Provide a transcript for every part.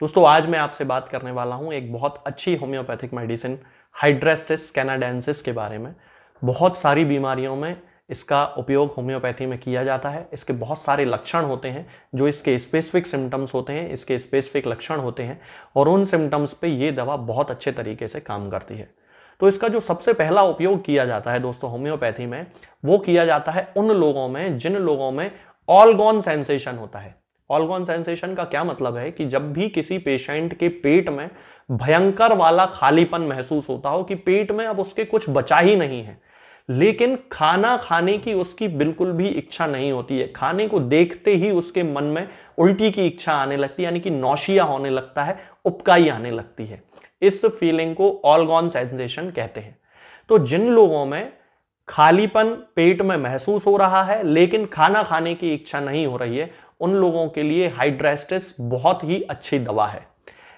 दोस्तों आज मैं आपसे बात करने वाला हूं एक बहुत अच्छी होम्योपैथिक मेडिसिन हाइड्रेस्टिस कैनाडेंसिस के बारे में। बहुत सारी बीमारियों में इसका उपयोग होम्योपैथी में किया जाता है। इसके बहुत सारे लक्षण होते हैं, जो इसके स्पेसिफिक सिम्टम्स होते हैं, इसके स्पेसिफिक लक्षण होते हैं और उन सिम्टम्स पे ये दवा बहुत अच्छे तरीके से काम करती है। तो इसका जो सबसे पहला उपयोग किया जाता है दोस्तों होम्योपैथी में, वो किया जाता है उन लोगों में जिन लोगों में ऑलगॉन सेंसेशन होता है। ऑलगॉन सेंसेशन का क्या मतलब है कि जब भी किसी पेशेंट के पेट में भयंकर वाला खालीपन महसूस होता हो कि पेट में अब उसके कुछ बचा ही नहीं है, लेकिन खाना खाने की उसकी बिल्कुल भी इच्छा नहीं होती है, खाने को देखते ही उसके मन में उल्टी की इच्छा आने लगती है, यानी कि नौशिया होने लगता है, उबकाई आने लगती है। इस फीलिंग को ऑलगॉन सेंसेशन कहते हैं। तो जिन लोगों में खालीपन पेट में महसूस हो रहा है लेकिन खाना खाने की इच्छा नहीं हो रही है, उन लोगों के लिए हाइड्रेस्टिस बहुत ही अच्छी दवा है।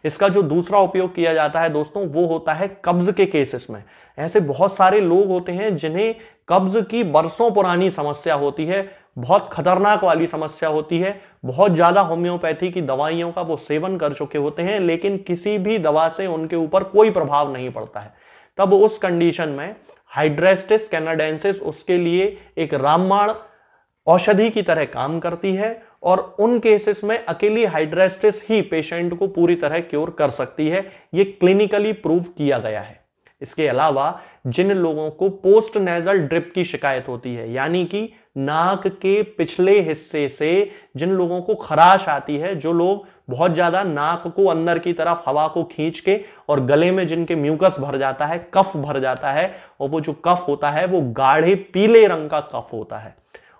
इसका जो दूसरा उपयोग किया जाता है दोस्तों, वो होता है कब्ज के केसेस में। ऐसे बहुत सारे लोग होते हैं जिन्हें कब्ज की बरसों पुरानी समस्या होती है, बहुत खतरनाक वाली समस्या होती है, बहुत ज्यादा होम्योपैथी की दवाइयों का वो सेवन कर चुके होते हैं, लेकिन किसी भी दवा से उनके ऊपर कोई प्रभाव नहीं पड़ता है। तब उस कंडीशन में हाइड्रेस्टिस कैनाडेंसिस उसके लिए एक रामबाण औषधि की तरह काम करती है और उन केसेस में अकेली हाइड्रेस्टिस ही पेशेंट को पूरी तरह क्योर कर सकती है। यह क्लिनिकली प्रूव किया गया है। इसके अलावा जिन लोगों को पोस्ट नेजल ड्रिप की शिकायत होती है, यानी कि नाक के पिछले हिस्से से जिन लोगों को खराश आती है, जो लोग बहुत ज्यादा नाक को अंदर की तरफ हवा को खींच के और गले में जिनके म्यूकस भर जाता है, कफ भर जाता है, और वो जो कफ होता है वो गाढ़े पीले रंग का कफ होता है,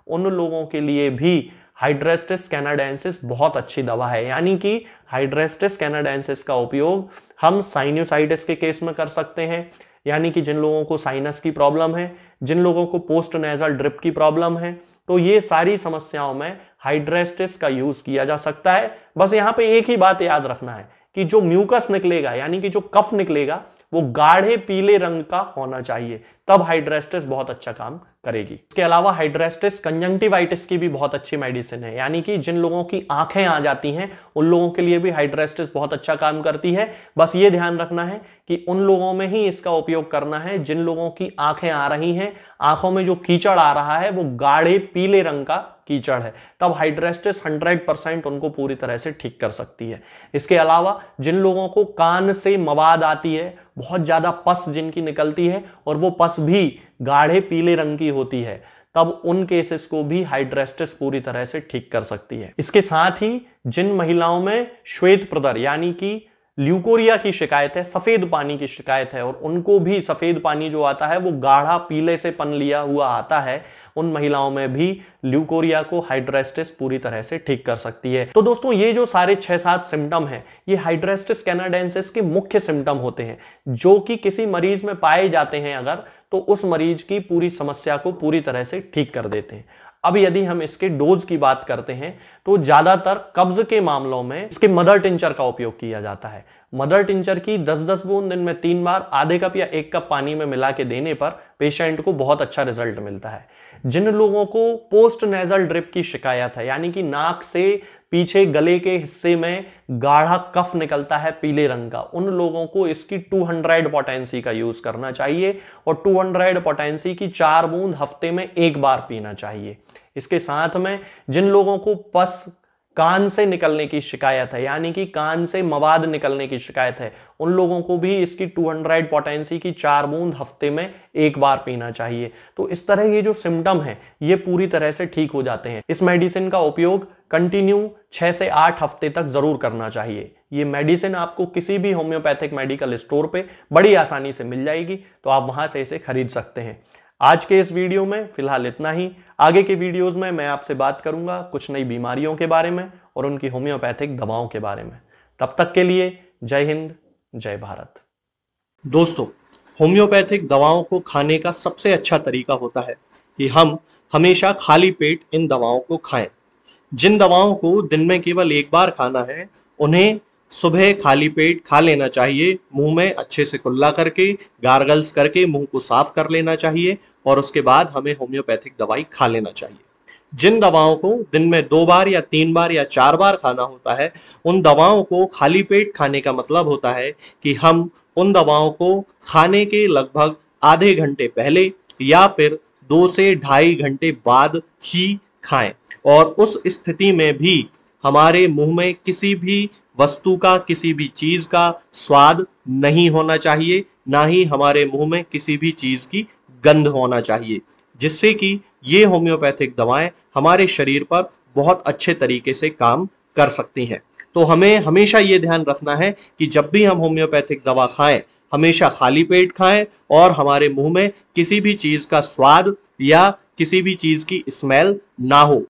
उन लोगों के लिए भी हाइड्रेस्टिस कैनाडेंसिस बहुत अच्छी दवा है। यानी कि हाइड्रेस्टिस कैनाडेंसिस का उपयोग हम साइनोसाइटिस के केस में कर सकते हैं, यानी कि जिन लोगों को साइनस की प्रॉब्लम है, जिन लोगों को पोस्ट नेजल ड्रिप की प्रॉब्लम है, तो ये सारी समस्याओं में हाइड्रेस्टिस का यूज किया जा सकता है। बस यहां पे एक ही बात याद रखना है कि जो म्यूकस निकलेगा, यानी कि जो कफ निकलेगा, वो गाढ़े पीले रंग का होना चाहिए, तब हाइड्रेस्टिस बहुत अच्छा काम करेगी। इसके अलावा हाइड्रेस्टिस कंजंक्टिवाइटिस की भी बहुत अच्छी मेडिसिन है, यानी कि जिन लोगों की आंखें आ जाती हैं उन लोगों के लिए भी हाइड्रेस्टिस बहुत अच्छा काम करती है। बस ये ध्यान रखना है कि उन लोगों में ही इसका उपयोग करना है जिन लोगों की आंखें आ रही हैं, आंखों में जो कीचड़ आ रहा है वो गाढ़े पीले रंग का कीचड़ है, तब हाइड्रेस्टिस 100% उनको पूरी तरह से ठीक कर सकती है। इसके अलावा जिन लोगों को कान से मवाद आती है, बहुत ज्यादा पस जिनकी निकलती है और वो पस भी गाढ़े पीले रंग की होती है, तब उन केसेस को भी हाइड्रेस्टिस पूरी तरह से ठीक कर सकती है। इसके साथ ही जिन महिलाओं में श्वेत प्रदर यानी कि ल्यूकोरिया की शिकायत है, सफेद पानी की शिकायत है, और उनको भी सफेद पानी जो आता है वो गाढ़ा पीले से पन लिया हुआ आता है, उन महिलाओं में भी ल्यूकोरिया को हाइड्रेस्टिस पूरी तरह से ठीक कर सकती है। तो दोस्तों ये जो सारे 6-7 सिम्टम हैं, ये हाइड्रेस्टिस कैनाडेंसिस के मुख्य सिम्टम होते हैं, जो कि किसी मरीज में पाए जाते हैं अगर, तो उस मरीज की पूरी समस्या को पूरी तरह से ठीक कर देते हैं। अब यदि हम इसके डोज की बात करते हैं, तो ज्यादातर कब्ज के मामलों में इसके मदर टिंचर का उपयोग किया जाता है। मदर टिंचर की 10-10 बूंद दिन में 3 बार आधे कप या 1 कप पानी में मिला के देने पर पेशेंट को बहुत अच्छा रिजल्ट मिलता है। जिन लोगों को पोस्ट नेजल ड्रिप की शिकायत है, यानी कि नाक से पीछे गले के हिस्से में गाढ़ा कफ निकलता है पीले रंग का, उन लोगों को इसकी 200 पोटेंसी का यूज करना चाहिए और 200 पोटेंसी की 4 बूंद हफ्ते में 1 बार पीना चाहिए। इसके साथ में जिन लोगों को पस कान से निकलने की शिकायत है, यानी कि कान से मवाद निकलने की शिकायत है, उन लोगों को भी इसकी 200 पोटेंसी की 4 बूंद हफ्ते में 1 बार पीना चाहिए। तो इस तरह ये जो सिम्टम है ये पूरी तरह से ठीक हो जाते हैं। इस मेडिसिन का उपयोग कंटिन्यू 6 से 8 हफ्ते तक जरूर करना चाहिए। ये मेडिसिन आपको किसी भी होम्योपैथिक मेडिकल स्टोर पे बड़ी आसानी से मिल जाएगी, तो आप वहां से इसे खरीद सकते हैं। आज के इस वीडियो में फिलहाल इतना ही। आगे के वीडियोस में मैं आपसे बात करूंगा कुछ नई बीमारियों के बारे में और उनकी होम्योपैथिक दवाओं के बारे में। तब तक के लिए जय हिंद, जय भारत। दोस्तों, होम्योपैथिक दवाओं को खाने का सबसे अच्छा तरीका होता है कि हम हमेशा खाली पेट इन दवाओं को खाएं। जिन दवाओं को दिन में केवल 1 बार खाना है, उन्हें सुबह खाली पेट खा लेना चाहिए, मुंह में अच्छे से कुल्ला करके, गार्गल्स करके मुंह को साफ कर लेना चाहिए और उसके बाद हमें होम्योपैथिक दवाई खा लेना चाहिए। जिन दवाओं को दिन में 2 बार या 3 बार या 4 बार खाना होता है, उन दवाओं को खाली पेट खाने का मतलब होता है कि हम उन दवाओं को खाने के लगभग आधे घंटे पहले या फिर 2 से ढाई घंटे बाद ही खाएं। और उस स्थिति में भी हमारे मुंह में किसी भी वस्तु का, किसी भी चीज का स्वाद नहीं होना चाहिए, ना ही हमारे मुंह में किसी भी चीज की गंध होना चाहिए, जिससे कि ये होम्योपैथिक दवाएं हमारे शरीर पर बहुत अच्छे तरीके से काम कर सकती हैं। तो हमें हमेशा ये ध्यान रखना है कि जब भी हम होम्योपैथिक दवा खाएं, हमेशा खाली पेट खाएं और हमारे मुंह में किसी भी चीज का स्वाद या किसी भी चीज की स्मेल ना हो।